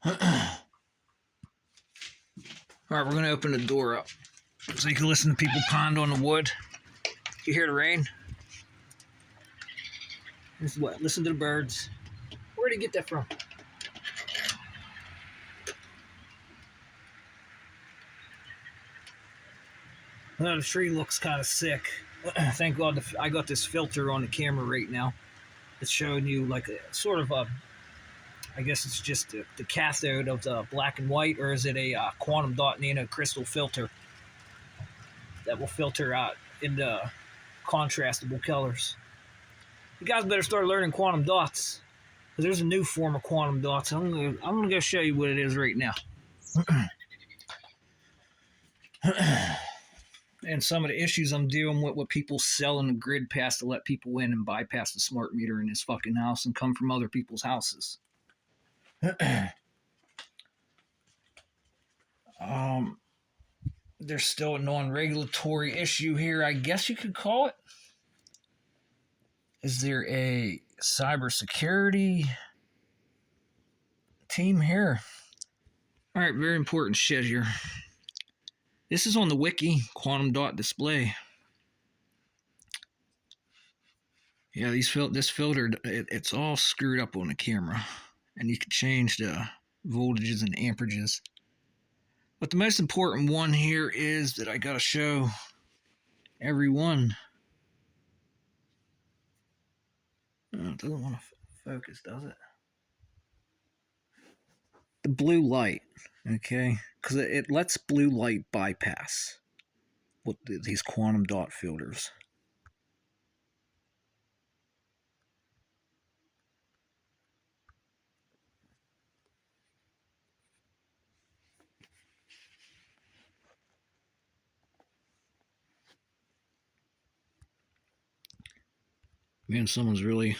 Alright, we're going to open the door up so you can listen to people pound on the wood. You hear the rain? This is what? Listen to the birds. Where did you get that from? Well, the tree looks kind of sick. Thank God I got this filter on the camera right now. It's showing you like a sort of a, I guess it's just the cathode of the black and white, or is it a quantum dot nano crystal filter that will filter out into contrastable colors. You guys better start learning quantum dots, because there's a new form of quantum dots. I'm gonna go show you what it is right now. And some of the issues I'm dealing with people selling the grid pass to let people in and bypass the smart meter in this fucking house and come from other people's houses. There's still a non-regulatory issue here, I guess you could call it. Is there a cybersecurity team here? All right, very important shit here. This is on the wiki, quantum dot display. Yeah, this filter, it's all screwed up on the camera. And you can change the voltages and amperages. But the most important one here is that I gotta show everyone. Oh, it doesn't want to focus, does it? The blue light, okay? Because it lets blue light bypass with these quantum dot filters. Man, someone's really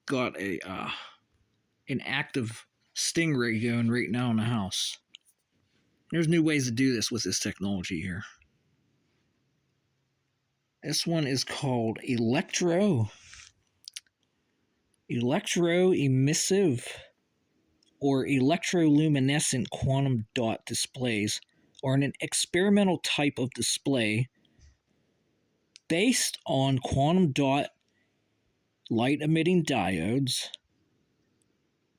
got an active stingray going right now in the house. There's new ways to do this with this technology here. This one is called electroemissive or electroluminescent quantum dot displays are an experimental type of display based on quantum dot light emitting diodes,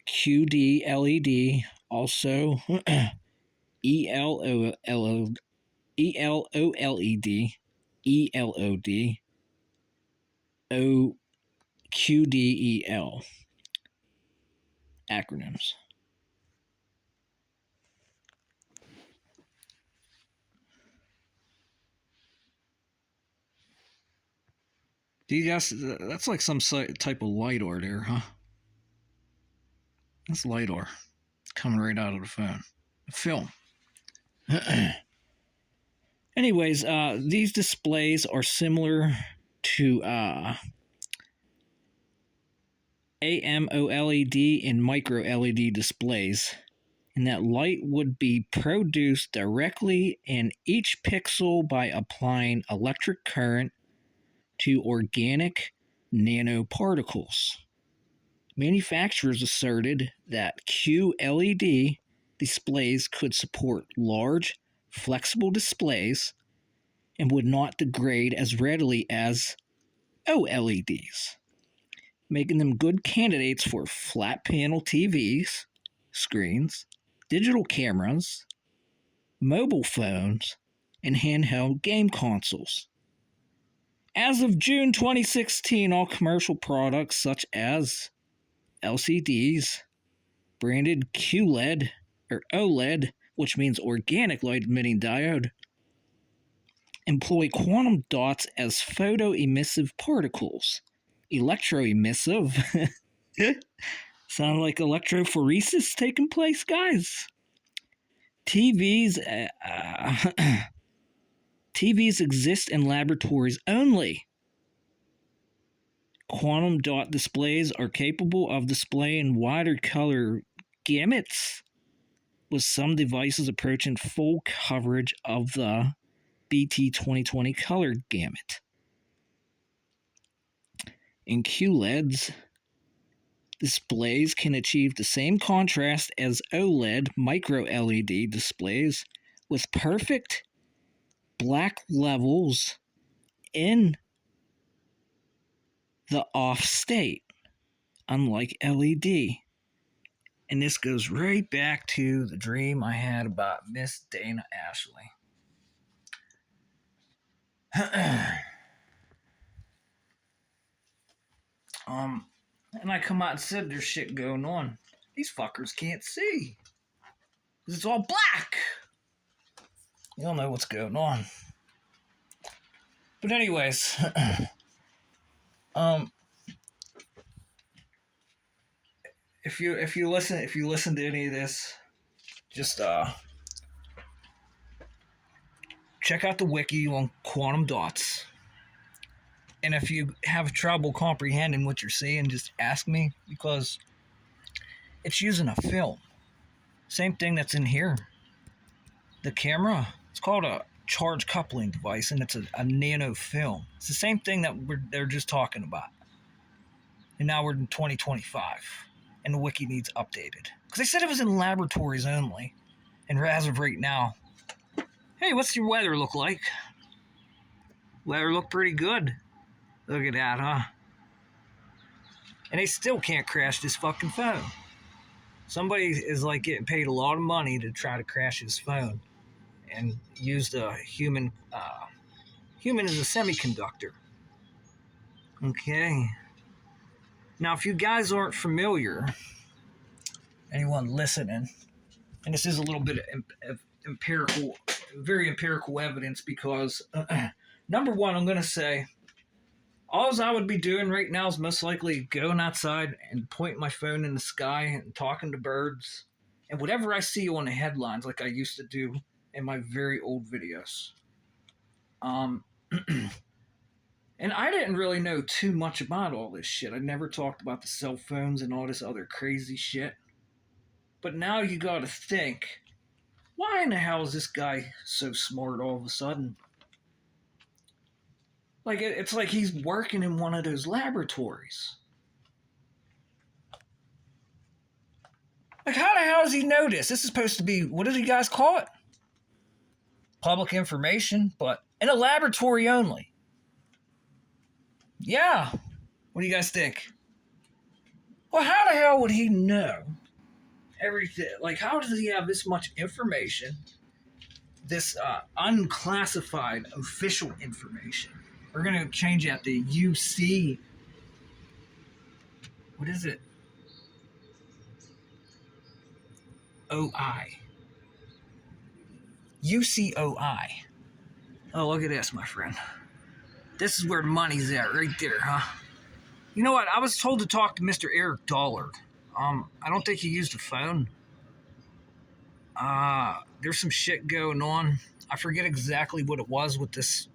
QD LED, also ELOLED, ELOD, OQDEL acronyms. Do you guys, that's like some type of LiDAR there, huh? That's LiDAR coming right out of the phone. The film. Anyways, these displays are similar to AMOLED and micro LED displays, and that light would be produced directly in each pixel by applying electric current to organic nanoparticles. Manufacturers asserted that QLED displays could support large, flexible displays and would not degrade as readily as OLEDs, making them good candidates for flat panel TVs, screens, digital cameras, mobile phones, and handheld game consoles. As of June 2016, all commercial products such as LCDs, branded QLED or OLED, which means organic light emitting diode, employ quantum dots as photoemissive particles. Electroemissive? Sound like electrophoresis taking place, guys? TVs exist in laboratories only. Quantum dot displays are capable of displaying wider color gamuts, with some devices approaching full coverage of the BT 2020 color gamut. In QLEDs, displays can achieve the same contrast as OLED micro LED displays with perfect black levels in the off state, unlike LED. And this goes right back to the dream I had about Miss Dana Ashley. And I come out and said there's shit going on. These fuckers can't see. 'Cause it's all black. You don't know what's going on. But anyways, if you listen to any of this, just check out the wiki on quantum dots. And if you have trouble comprehending what you're seeing, just ask me, because it's using a film. Same thing that's in here. The camera, it's called a charge coupling device, and it's a nano film. It's the same thing that they're just talking about. And now we're in 2025, and the wiki needs updated. Because they said it was in laboratories only. And as of right now, hey, what's your weather look like? Weather look pretty good. Look at that, huh? And they still can't crash this fucking phone. Somebody is like getting paid a lot of money to try to crash his phone and use the human as a semiconductor. Okay. Now, if you guys aren't familiar, anyone listening, and this is a little bit of empirical, very empirical evidence, because number one, I'm going to say, all I would be doing right now is most likely going outside and pointing my phone in the sky and talking to birds and whatever I see on the headlines, like I used to do in my very old videos. And I didn't really know too much about all this shit. I never talked about the cell phones and all this other crazy shit. But now you gotta think, why in the hell is this guy so smart all of a sudden? Like, it's like he's working in one of those laboratories. Like, how the hell does he know this? This is supposed to be, what did you guys call it? Public information, but in a laboratory only. Yeah. What do you guys think? Well, how the hell would he know everything? Like, how does he have this much information? This unclassified official information. We're going to change that to UC. What is it? OI. UCOI. Oh, look at this, my friend. This is where the money's at, right there, huh? You know what? I was told to talk to Mr. Eric Dollard. I don't think he used a phone. There's some shit going on. I forget exactly what it was with this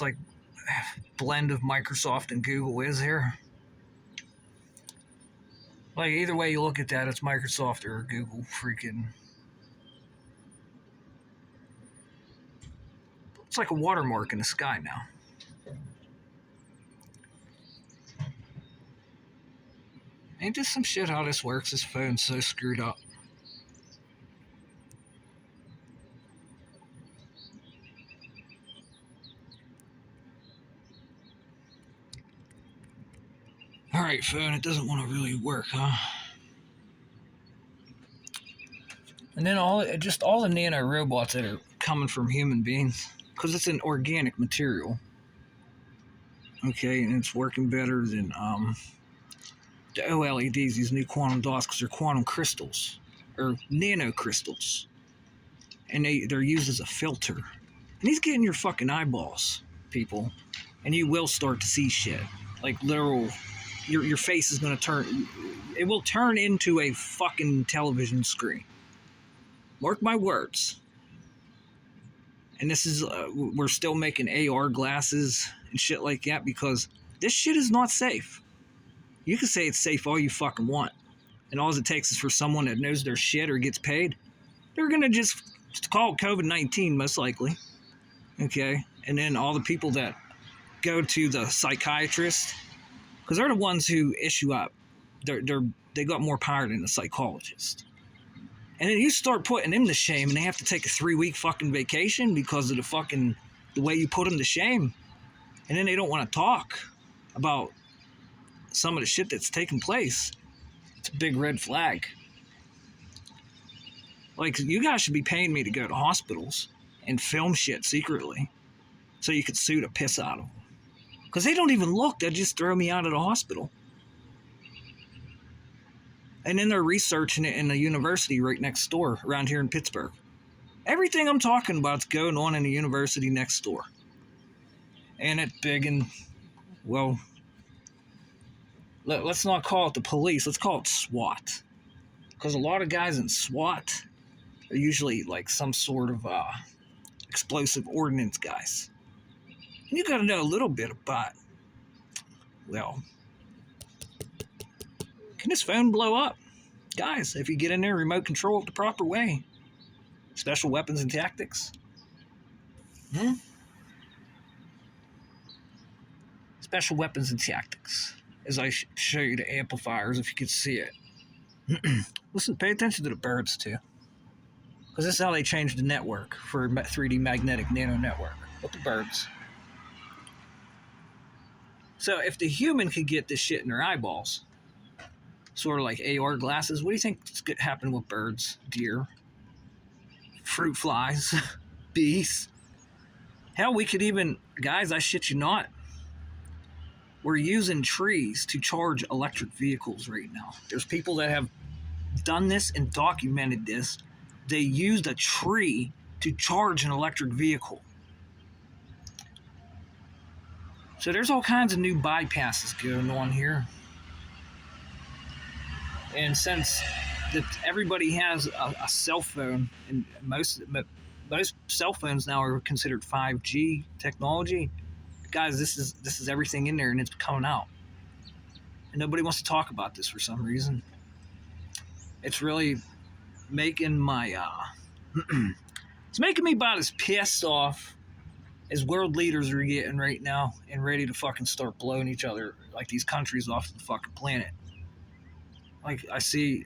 like blend of Microsoft and Google is here. Like, either way you look at that, it's Microsoft or Google freaking. It's like a watermark in the sky now. Ain't this some shit how this works? This phone's so screwed up. Alright, phone, it doesn't want to really work, huh? And then all the nano robots that are coming from human beings, because it's an organic material. Okay, and it's working better than the OLEDs, these new quantum dots, because they're quantum crystals, or nano crystals. And they're used as a filter. And he's getting your fucking eyeballs, people. And you will start to see shit. Like literal, your face is going to turn, it will turn into a fucking television screen. Mark my words. And this is, we're still making AR glasses and shit like that, because this shit is not safe. You can say it's safe all you fucking want. And all it takes is for someone that knows their shit or gets paid. They're going to just call it COVID-19, most likely. Okay? And then all the people that go to the psychiatrist, because they're the ones who issue up they got more power than a psychologist. And then you start putting them to shame, and they have to take a 3-week fucking vacation because of the way you put them to shame. And then they don't want to talk about some of the shit that's taking place. It's a big red flag. Like, you guys should be paying me to go to hospitals and film shit secretly so you could sue the piss out of them. Because they don't even look. They'll just throw me out of the hospital. And then they're researching it in the university right next door around here in Pittsburgh. Everything I'm talking about is going on in the university next door. And it's big and, well, let's not call it the police. Let's call it SWAT. Because a lot of guys in SWAT are usually like some sort of explosive ordnance guys. And you got to know a little bit about, well, can this phone blow up? Guys, if you get in there, remote control it the proper way. Special weapons and tactics. Special weapons and tactics. As I show you the amplifiers, if you could see it. Listen, pay attention to the birds too. Because this is how they changed the network for 3D magnetic nano network. With the birds. So if the human could get this shit in their eyeballs, sort of like AR glasses, what do you think is going to happen with birds, deer, fruit flies, bees? Hell, we could even, guys, I shit you not, we're using trees to charge electric vehicles right now. There's people that have done this and documented this. They used a tree to charge an electric vehicle. So there's all kinds of new bypasses going on here. And since that everybody has a cell phone, and most cell phones now are considered 5G technology, guys, this is everything in there, and it's coming out. And nobody wants to talk about this for some reason. It's really making my it's making me about as pissed off as world leaders are getting right now, and ready to fucking start blowing each other, like these countries, off the fucking planet. Like, I see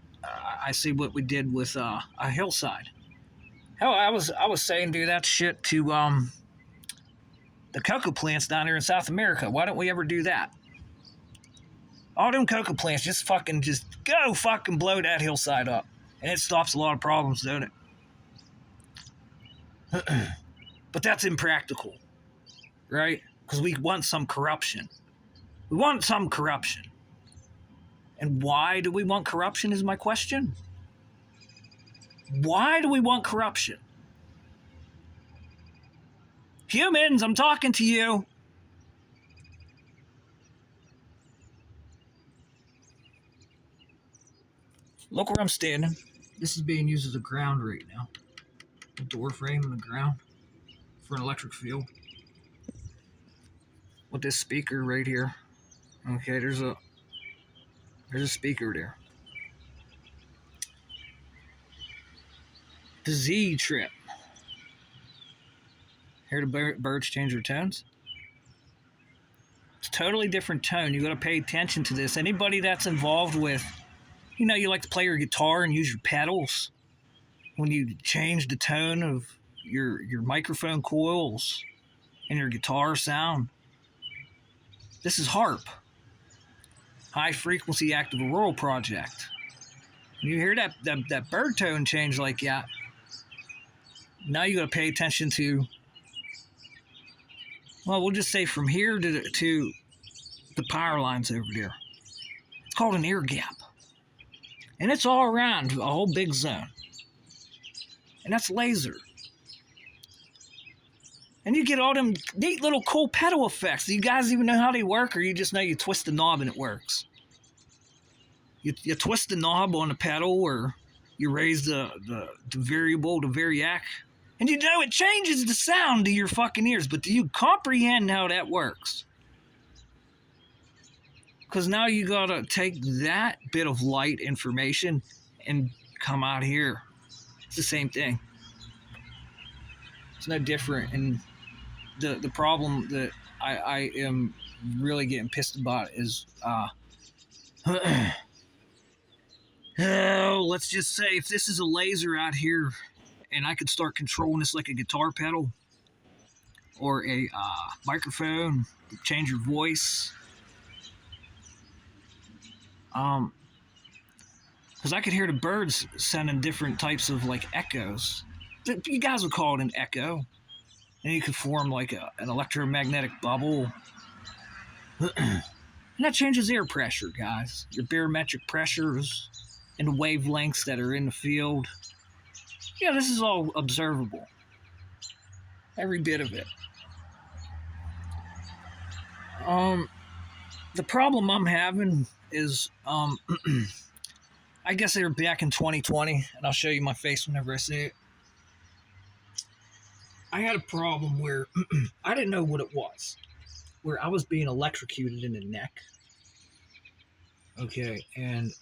what we did with a hillside. Hell, I was saying do that shit to the cocoa plants down here in South America. Why don't we ever do that? All them cocoa plants, just go fucking blow that hillside up, and it stops a lot of problems, don't it? But that's impractical, right? Because we want some corruption. We want some corruption. And why do we want corruption is my question. Why do we want corruption? Humans, I'm talking to you. Look where I'm standing. This is being used as a ground right now. A door frame in the ground for an electric field. With this speaker right here. Okay, there's a speaker there. The Z trip. Hear the birds change their tones? It's a totally different tone. You got to pay attention to this. Anybody that's involved with, you like to play your guitar and use your pedals. When you change the tone of your microphone coils and your guitar sound. This is HAARP. High Frequency Active Auroral Project. You hear that bird tone change like that. Now you got to pay attention to, well, we'll just say from here to the power lines over there. It's called an air gap. And it's all around a whole big zone. And that's laser. And you get all them neat little cool pedal effects. Do you guys even know how they work, or you just know you twist the knob and it works? You twist the knob on the pedal, or you raise the variable, the variac, and it changes the sound to your fucking ears. But do you comprehend how that works? Because now you gotta take that bit of light information and come out here. It's the same thing. It's no different. And the problem that I am really getting pissed about is Oh, let's just say if this is a laser out here and I could start controlling this like a guitar pedal or a microphone, change your voice. Because I could hear the birds sending different types of like echoes. You guys would call it an echo. And you could form like an electromagnetic bubble. And that changes air pressure, guys. Your barometric pressures and the wavelengths that are in the field. Yeah, this is all observable. Every bit of it. The problem I'm having is, I guess they were back in 2020, and I'll show you my face whenever I see it. I had a problem where I didn't know what it was, where I was being electrocuted in the neck. Okay, and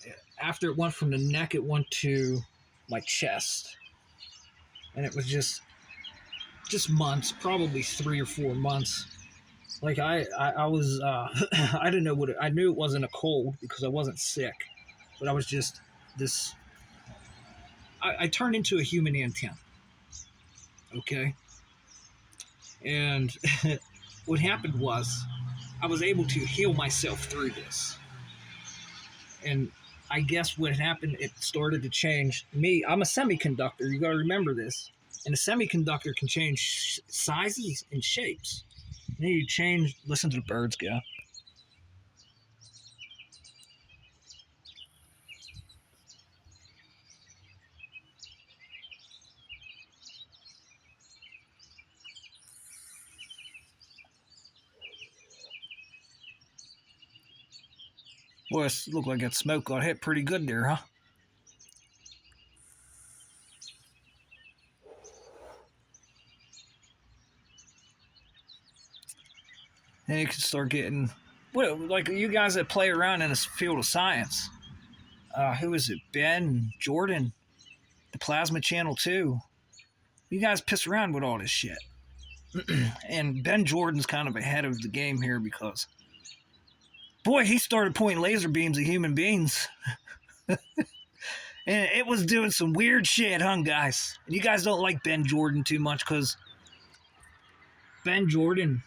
after it went from the neck, it went to my chest, and it was just months, probably 3 or 4 months. Like I was, I didn't know what I knew it wasn't a cold because I wasn't sick, but I was just this. I turned into a human antenna. Okay, and what happened was I was able to heal myself through this, and I guess what happened, it started to change me. I'm a semiconductor. You got to remember this, and a semiconductor can change sizes and shapes. And then you change. Listen to the birds go. Boy, it looked like that smoke got hit pretty good there, huh? And you can start getting, what, like you guys that play around in this field of science. Who is it? Ben Jordan, the Plasma Channel 2. You guys piss around with all this shit. And Ben Jordan's kind of ahead of the game here because, boy, he started pointing laser beams at human beings. And it was doing some weird shit, huh, guys? And you guys don't like Ben Jordan too much because Ben Jordan,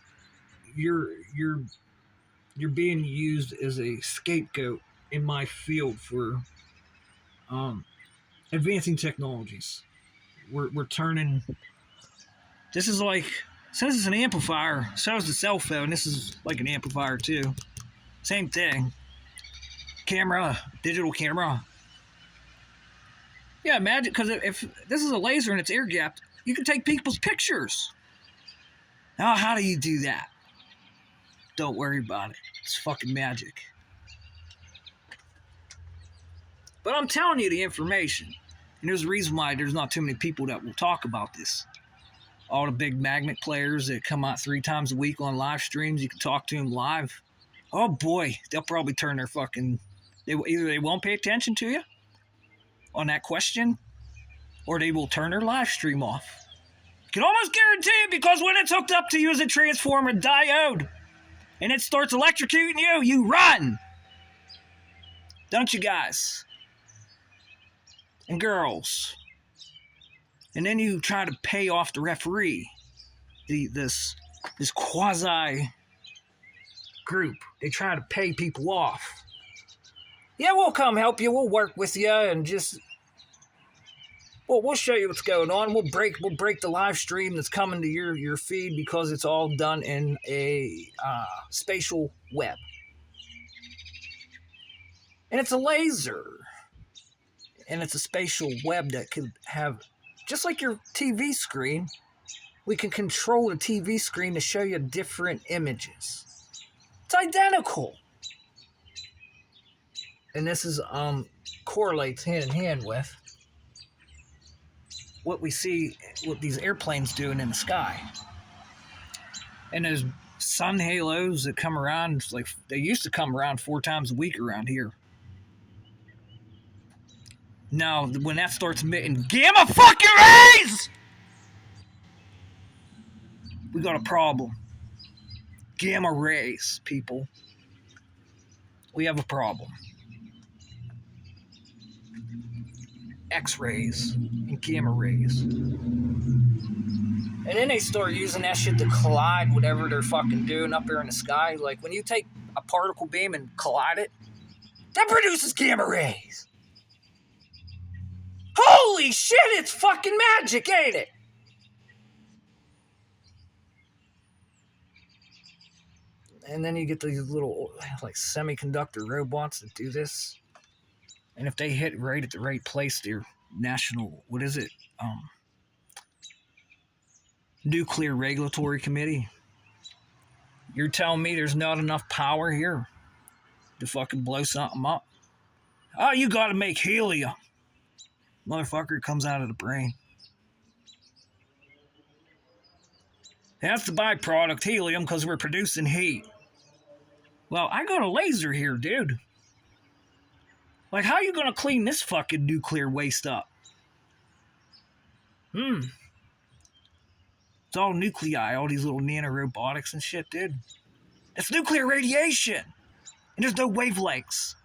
you're being used as a scapegoat in my field for advancing technologies. We're turning. This is like, since it's an amplifier, so is the cell phone. This is like an amplifier too. Same thing. Camera, digital camera. Yeah, imagine, because if this is a laser and it's air gapped, you can take people's pictures. Now, how do you do that? Don't worry about it. It's fucking magic. But I'm telling you the information. And there's a reason why there's not too many people that will talk about this. All the big magnet players that come out 3 times a week on live streams, you can talk to them live. Oh boy, they'll probably turn their fucking... Either they won't pay attention to you on that question, or they will turn their live stream off. You can almost guarantee it, because when it's hooked up to you as a transformer diode and it starts electrocuting you, you run. Don't you guys? And girls. And then you try to pay off the referee. This quasi group. They try to pay people off. Yeah, we'll come help you. We'll work with you and just... Well, we'll show you what's going on. We'll break the live stream that's coming to your feed because it's all done in a spatial web. And it's a laser. And it's a spatial web that could have, just like your TV screen, we can control the TV screen to show you different images. It's identical. And this is correlates hand in hand with what we see, what these airplanes doing in the sky. And there's sun halos that come around, like they used to come around 4 times a week around here. Now, when that starts emitting gamma fucking rays, we got a problem. Gamma rays, people. We have a problem. X-rays and gamma rays. And then they start using that shit to collide whatever they're fucking doing up there in the sky. Like when you take a particle beam and collide it, that produces gamma rays. Holy shit, it's fucking magic, ain't it? And then you get these little like semiconductor robots that do this. And if they hit right at the right place, their national, what is it? Nuclear Regulatory Committee. You're telling me there's not enough power here to fucking blow something up? Oh, you gotta make helium. Motherfucker, it comes out of the brain. That's the byproduct, helium, because we're producing heat. Well, I got a laser here, dude. Like, how you gonna clean this fucking nuclear waste up? It's all nuclei, all these little nanorobotics and shit, dude. It's nuclear radiation. And there's no wavelengths.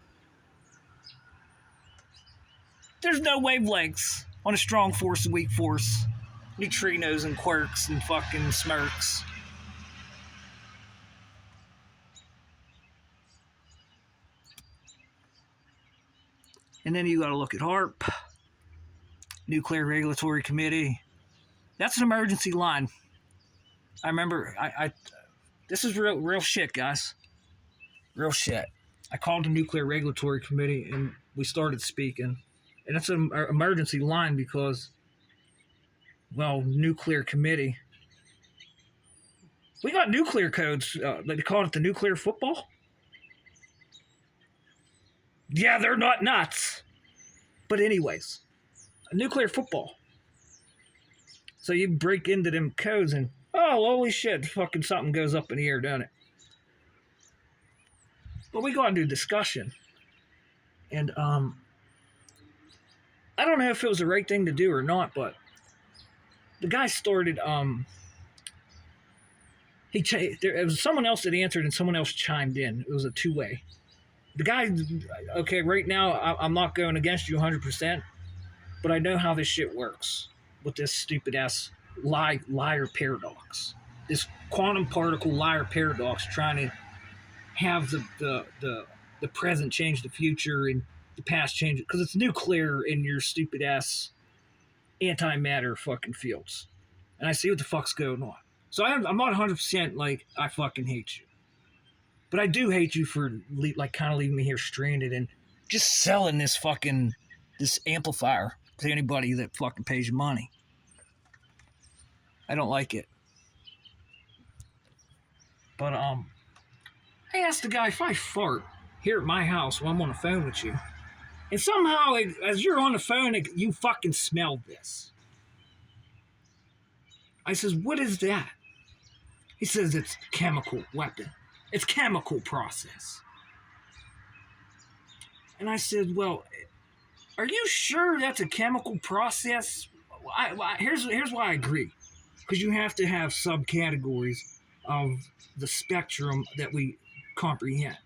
There's no wavelengths on a strong force and weak force. Neutrinos and quarks and fucking smirks. And then you gotta look at HAARP, Nuclear Regulatory Committee. That's an emergency line. I remember, this is real shit, guys. Real shit. I called the Nuclear Regulatory Committee and we started speaking. And it's an emergency line because, well, nuclear committee. We got nuclear codes. They call it the nuclear football. Yeah, they're not nuts. But anyways, a nuclear football. So you break into them codes and, oh, holy shit, fucking something goes up in the air, don't it? But we got into discussion. And, I don't know if it was the right thing to do or not, but the guy started, it was someone else that answered and someone else chimed in. It was a two-way. The guy, okay, right now, I'm not going against you 100%, but I know how this shit works with this stupid-ass liar paradox. This quantum particle liar paradox trying to have the present change the future and the past change it, because it's nuclear in your stupid-ass antimatter fucking fields. And I see what the fuck's going on. So I'm not 100% like, I fucking hate you. But I do hate you for like kind of leaving me here stranded and just selling this amplifier to anybody that fucking pays you money. I don't like it. But I asked the guy if I fart here at my house while I'm on the phone with you, and somehow as you're on the phone you fucking smelled this. I says, what is that? He says it's chemical weapon. It's chemical process. And I said, well, are you sure that's a chemical process? Here's why I agree. Because you have to have subcategories of the spectrum that we comprehend.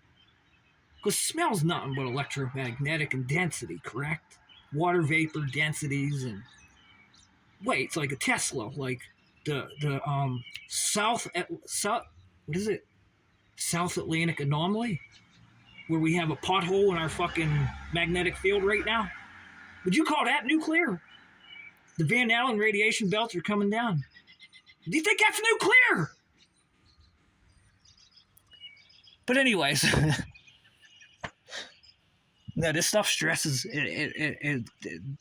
Because smell's nothing but electromagnetic and density, correct? Water vapor densities and... Wait, it's like a Tesla, like the South... What is it? South Atlantic anomaly, where we have a pothole in our fucking magnetic field right now. Would you call that nuclear? The Van Allen radiation belts are coming down. Do you think that's nuclear? But anyways, no, this stuff stresses.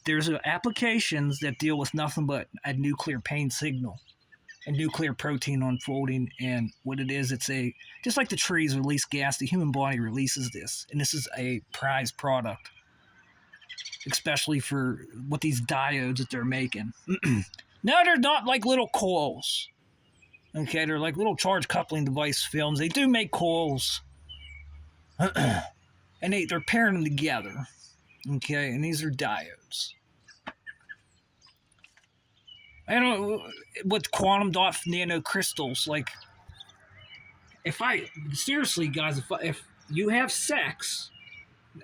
There's applications that deal with nothing but a nuclear pain signal. A nuclear protein unfolding, and what it is, it's just like the trees release gas, the human body releases this, and this is a prized product, especially for what these diodes that they're making. No, they're not like little coils. Okay, they're like little charge coupling device films. They do make coils, and they're pairing them together. Okay, and these are diodes. I don't know, with quantum dot nanocrystals, like, seriously, guys, if you have sex,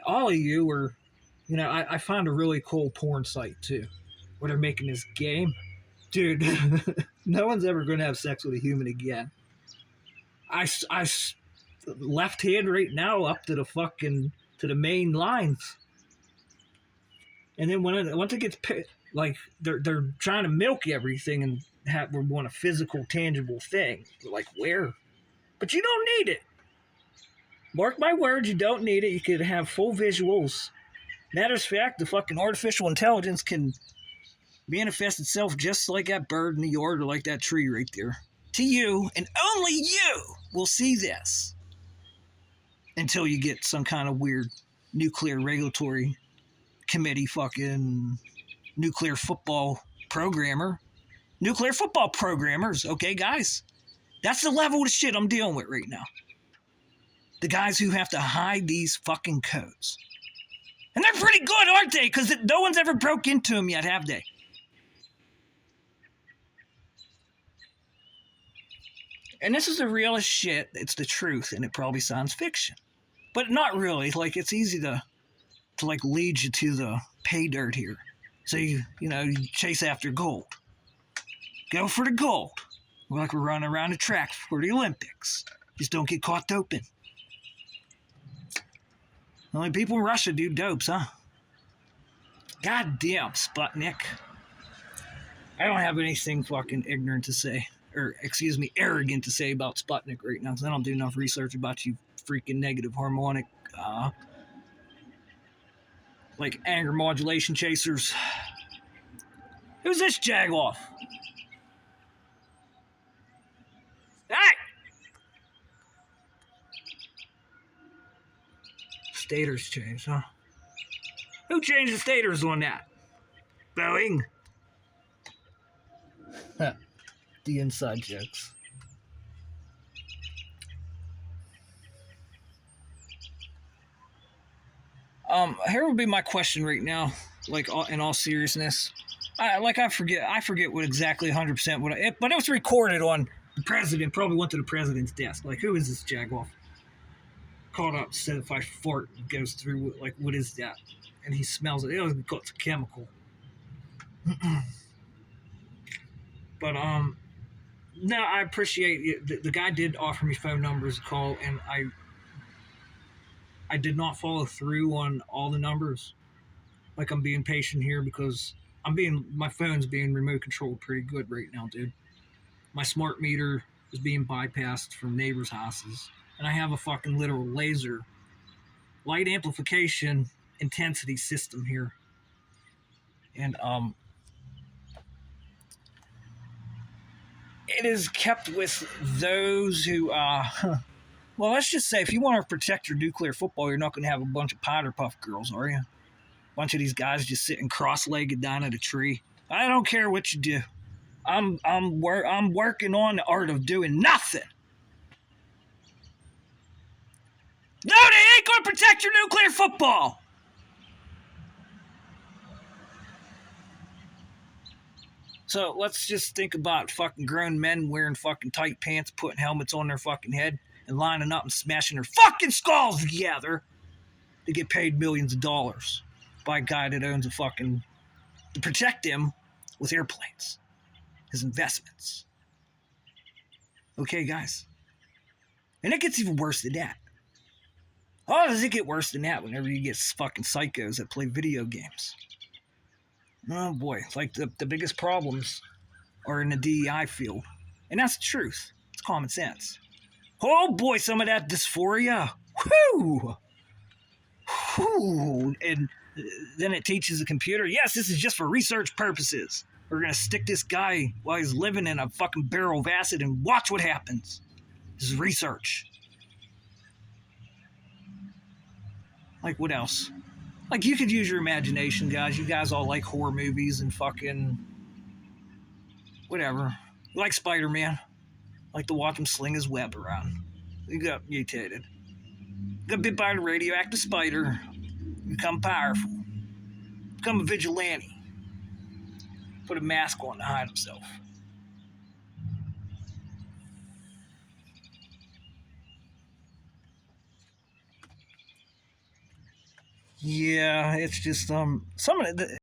all of you, or You know, I found a really cool porn site too, where they're making this game. Dude, no one's ever going to have sex with a human again. I left hand right now up to the fucking to the main lines, and then once it gets like they're trying to milk everything and we want a physical, tangible thing. Like where? But you don't need it. Mark my words, you don't need it. You could have full visuals. Matters of fact, the fucking artificial intelligence can manifest itself just like that bird in the yard or like that tree right there. To you, and only you will see this. Until you get some kind of weird nuclear regulatory committee fucking nuclear football programmer. Nuclear football programmers, okay, guys? That's the level of shit I'm dealing with right now. The guys who have to hide these fucking codes. And they're pretty good, aren't they? Because no one's ever broke into them yet, have they? And this is the realest shit. It's the truth, and it probably sounds fiction. But not really. Like, it's easy to like lead you to the pay dirt here. So you chase after gold. Go for the gold. We're running around the track for the Olympics. Just don't get caught doping. Only people in Russia do dopes, huh? Goddamn, Sputnik. I don't have anything fucking ignorant to say. Or, excuse me, arrogant to say about Sputnik right now, because I don't do enough research about you freaking negative harmonic, like anger modulation chasers. Who's this jagoff? Hey! Stators changed, huh? Who changed the stators on that? Boeing? The inside jokes. Here would be my question right now, like in all seriousness. I forget what exactly 100% but it was recorded on the president. Probably went to the president's desk. Like, who is this jagoff? Called up, said if I fart, it goes through. Like, what is that? And he smells it. It's a chemical. But no, I appreciate it. The guy did offer me phone numbers to call, and I did not follow through on all the numbers. Like, I'm being patient here because my phone's being remote controlled pretty good right now, dude. My smart meter is being bypassed from neighbors' houses, and I have a fucking literal laser light amplification intensity system here. And it is kept with those who well, let's just say if you want to protect your nuclear football, you're not going to have a bunch of powder puff girls, are you? A bunch of these guys just sitting cross-legged down at a tree. I don't care what you do. I'm working on the art of doing nothing. No, they ain't going to protect your nuclear football. So let's just think about fucking grown men wearing fucking tight pants, putting helmets on their fucking head, and lining up and smashing their fucking skulls together to get paid millions of dollars by a guy that owns to protect him with airplanes, his investments. Okay, guys. And it gets even worse than that. Oh, does it get worse than that whenever you get fucking psychos that play video games? Oh boy, like the biggest problems are in the DEI field. And that's the truth. It's common sense. Oh boy, some of that dysphoria. Whoo! Whoo! And then it teaches the computer, yes, this is just for research purposes. We're going to stick this guy while he's living in a fucking barrel of acid and watch what happens. This is research. Like, what else? Like, you could use your imagination, guys. You guys all like horror movies and fucking whatever. You like Spider-Man. Like to watch him sling his web around. You got mutated. Got bit by a radioactive spider. Become powerful. Become a vigilante. Put a mask on to hide himself. Yeah, it's just some of the